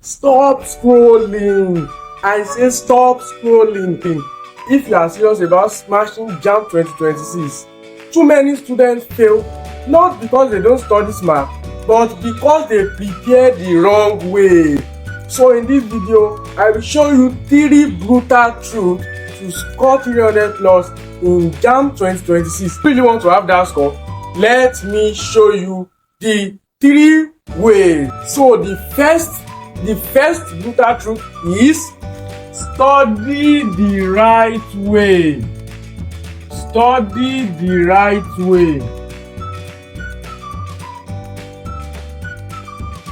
Stop scrolling. I say stop scrolling. If you are serious about smashing JAMB 2026, too many students fail not because they don't study smart, but because they prepare the wrong way. So in this video, I will show you 3 brutal truths to score 300 plus in JAMB 2026. If you really want to have that score, let me show you the 3 ways. So the first brutal truth is study the right way. Study the right way.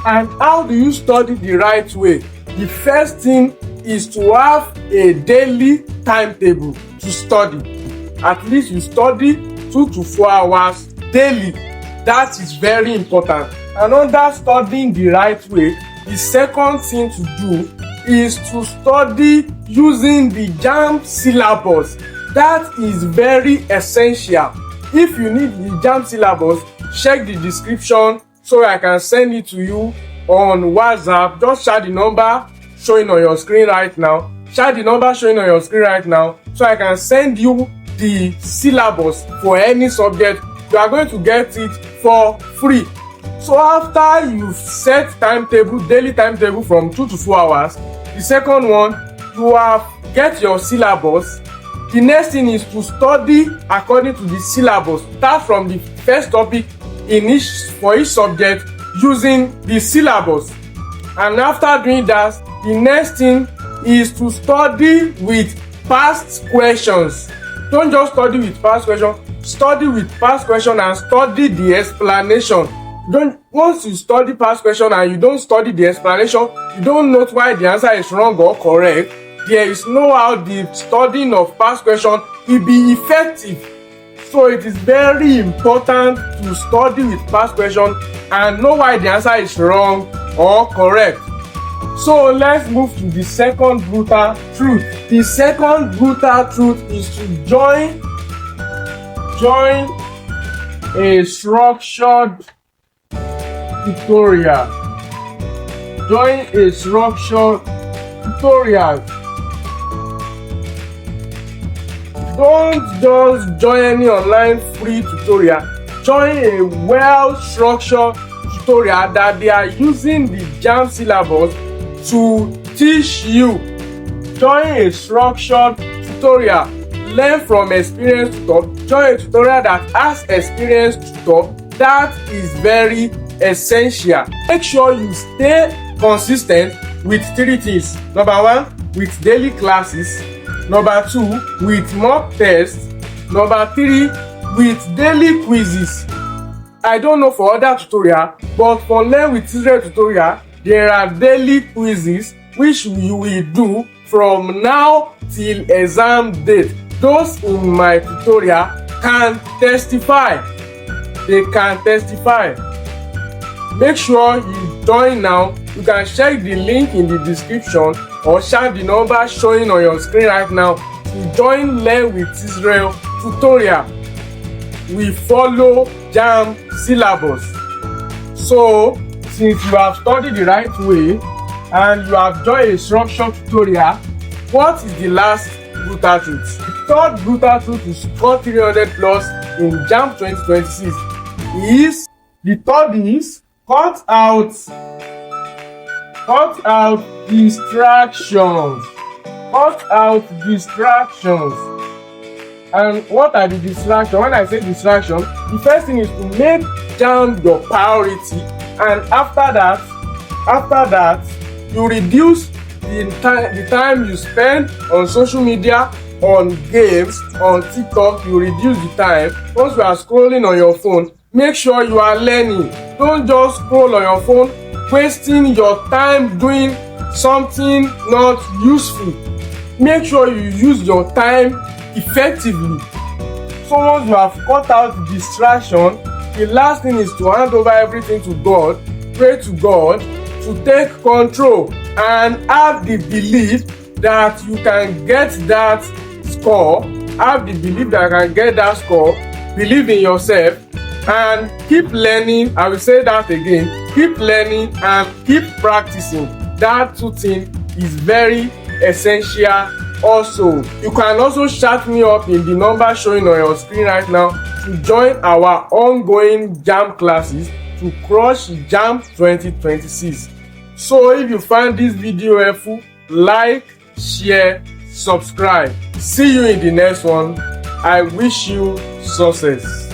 And how do you study the right way? The first thing is to have a daily timetable to study. At least you study 2 to 4 hours daily. That is very important. And under studying the right way, the second thing to do is to study using the JAMB syllabus. That is very essential. If you need the JAMB syllabus, check the description so I can send it to you on WhatsApp. Just share the number showing on your screen right now. Share the number showing on your screen right now so I can send you the syllabus for any subject. You are going to get it for free. So after you set timetable, daily timetable from 2 to 4 hours, the second one, you have get your syllabus. The next thing is to study according to the syllabus. Start from the first topic for each subject using the syllabus. And after doing that, the next thing is to study with past questions. Don't just study with past questions. Study with past questions and study the explanation. Once you study past question and you don't study the explanation, you don't know why the answer is wrong or correct. There is no how the studying of past question will be effective. So it is very important to study with past question and know why the answer is wrong or correct. So let's move to the second brutal truth. The second brutal truth is to join a structured tutorial. Join a structured tutorial. Don't just join any online free tutorial. Join a well-structured tutorial that they are using the JAMB syllabus to teach you. Join a structured tutorial. Learn from experienced tutor. Join a tutorial that has experienced tutor. That is very essential. Make sure you stay consistent with 3 things. Number 1, with daily classes. Number 2, with mock tests. Number 3, with daily quizzes. I don't know for other tutorial, but for LearnWithIsrael tutorial, there are daily quizzes which you will do from now till exam date. Those in my tutorial can testify. They can testify. Make sure you join now. You can check the link in the description or share the number showing on your screen right now to join LearnWithIsrael tutorial. We follow JAMB syllabus. So since you have studied the right way and you have joined a structured tutorial, what is the last brutal truth? The third brutal truth to score 300 plus in JAMB 2026 is cut out distractions. Cut out distractions. And what are the distractions? When I say distraction, the first thing is to make JAMB your priority, and after that you reduce the time you spend on social media, on games, on TikTok. You reduce the time. Once you are scrolling on your phone, make sure you are learning. Don't just scroll on your phone, wasting your time doing something not useful. Make sure you use your time effectively. So once you have cut out distraction, the last thing is to hand over everything to God. Pray to God to take control and have the belief that you can get that score. Have the belief that you can get that score. Believe in yourself and keep learning. I will say that again. Keep learning and keep practicing. that two things is very essential also. You can also chat me up in the number showing on your screen right now to join our ongoing JAMB classes to crush JAMB 2026. So if you find this video helpful, like, share, subscribe. See you in the next one. I wish you success.